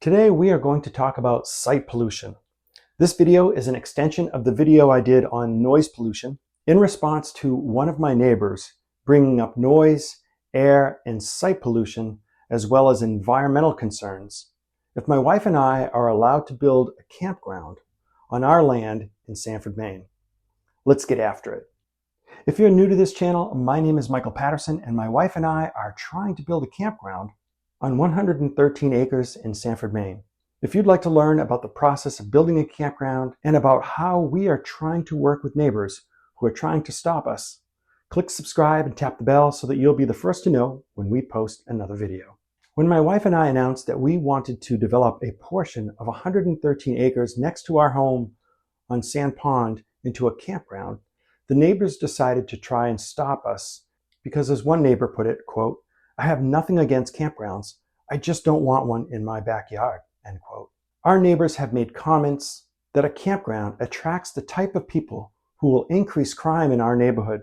Today we are going to talk about site pollution. This video is an extension of the video I did on noise pollution in response to one of my neighbors bringing up noise, air, and site pollution, as well as environmental concerns, if my wife and I are allowed to build a campground on our land in Sanford, Maine. Let's get after it. If you're new to this channel, my name is Michael Patterson, and my wife and I are trying to build a campground on 113 acres in Sanford, Maine. If you'd like to learn about the process of building a campground and about how we are trying to work with neighbors who are trying to stop us, click subscribe and tap the bell so that you'll be the first to know when we post another video. When my wife and I announced that we wanted to develop a portion of 113 acres next to our home on Sand Pond into a campground, the neighbors decided to try and stop us because, as one neighbor put it, quote, "I have nothing against campgrounds. I just don't want one in my backyard," end quote. Our neighbors have made comments that a campground attracts the type of people who will increase crime in our neighborhood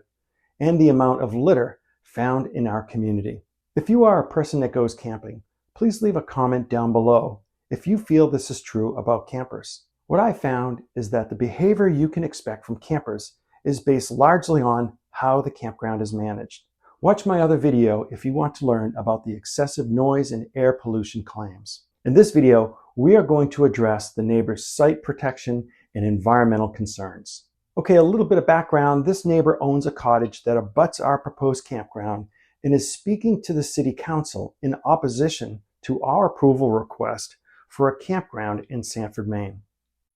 and the amount of litter found in our community. If you are a person that goes camping, please leave a comment down below if you feel this is true about campers. What I found is that the behavior you can expect from campers is based largely on how the campground is managed. Watch my other video if you want to learn about the excessive noise and air pollution claims. In this video, we are going to address the neighbor's site protection and environmental concerns. Okay, a little bit of background. This neighbor owns a cottage that abuts our proposed campground and is speaking to the city council in opposition to our approval request for a campground in Sanford, Maine.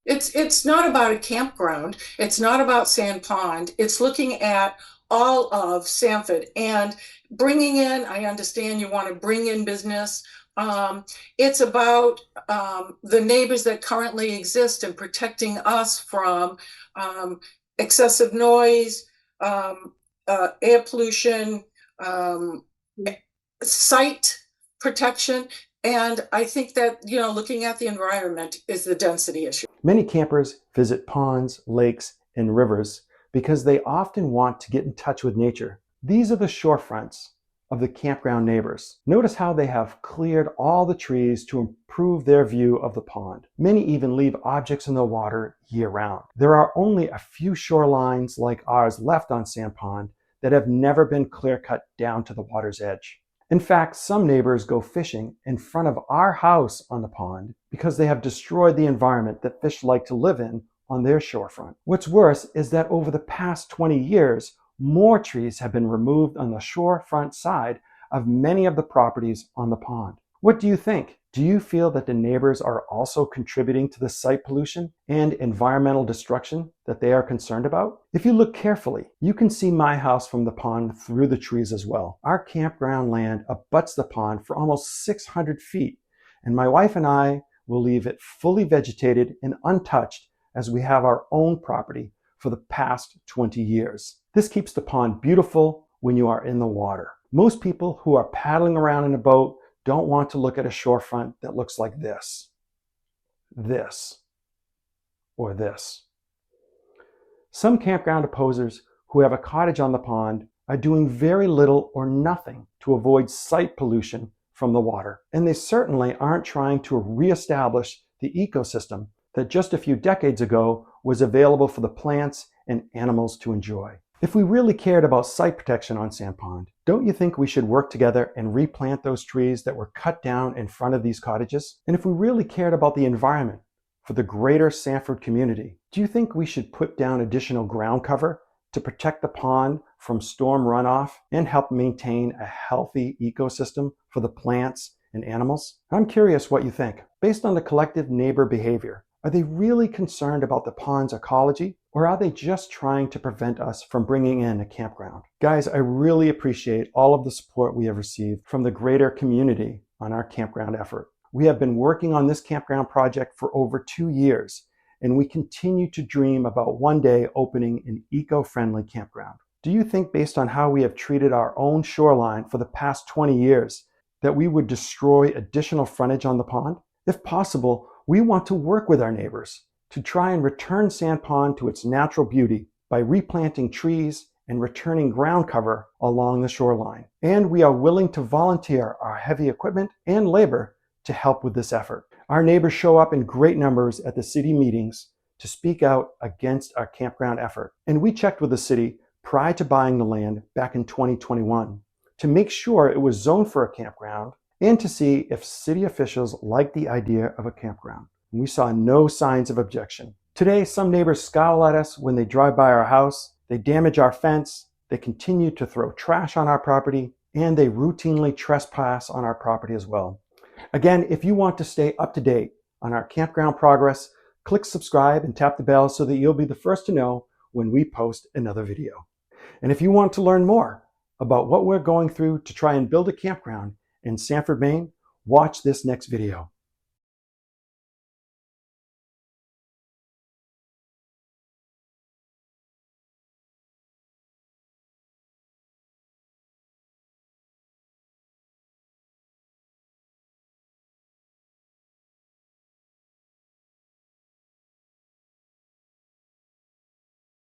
It's not about a campground. It's not about Sand Pond. It's looking at all of Sanford and bringing in, I understand you want to bring in business. It's about the neighbors that currently exist and protecting us from excessive noise, air pollution, site protection. And I think that, looking at the environment is the density issue. Many campers visit ponds, lakes, and rivers because they often want to get in touch with nature. These are the shorefronts of the campground neighbors. Notice how they have cleared all the trees to improve their view of the pond. Many even leave objects in the water year-round. There are only a few shorelines like ours left on Sand Pond that have never been clear-cut down to the water's edge. In fact, some neighbors go fishing in front of our house on the pond because they have destroyed the environment that fish like to live in on their shorefront. What's worse is that over the past 20 years, more trees have been removed on the shorefront side of many of the properties on the pond. What do you think? Do you feel that the neighbors are also contributing to the site pollution and environmental destruction that they are concerned about? If you look carefully, you can see my house from the pond through the trees as well. Our campground land abuts the pond for almost 600 feet, and my wife and I will leave it fully vegetated and untouched as we have our own property for the past 20 years. This keeps the pond beautiful when you are in the water. Most people who are paddling around in a boat don't want to look at a shorefront that looks like this, or this. Some campground opposers who have a cottage on the pond are doing very little or nothing to avoid site pollution from the water. And they certainly aren't trying to reestablish the ecosystem that just a few decades ago was available for the plants and animals to enjoy. If we really cared about site protection on Sand Pond, don't you think we should work together and replant those trees that were cut down in front of these cottages? And if we really cared about the environment for the greater Sanford community, do you think we should put down additional ground cover to protect the pond from storm runoff and help maintain a healthy ecosystem for the plants and animals? I'm curious what you think. Based on the collective neighbor behavior, are they really concerned about the pond's ecology, or are they just trying to prevent us from bringing in a campground? Guys, I really appreciate all of the support we have received from the greater community on our campground effort. We have been working on this campground project for over 2 years, and we continue to dream about one day opening an eco-friendly campground. Do you think, based on how we have treated our own shoreline for the past 20 years, that we would destroy additional frontage on the pond? If possible, we want to work with our neighbors to try and return Sand Pond to its natural beauty by replanting trees and returning ground cover along the shoreline. And we are willing to volunteer our heavy equipment and labor to help with this effort. Our neighbors show up in great numbers at the city meetings to speak out against our campground effort. And we checked with the city prior to buying the land back in 2021 to make sure it was zoned for a campground and to see if city officials liked the idea of a campground. And we saw no signs of objection. Today, some neighbors scowl at us when they drive by our house, they damage our fence, they continue to throw trash on our property, and they routinely trespass on our property as well. Again, if you want to stay up to date on our campground progress, click subscribe and tap the bell so that you'll be the first to know when we post another video. And if you want to learn more about what we're going through to try and build a campground in Sanford, Maine, watch this next video.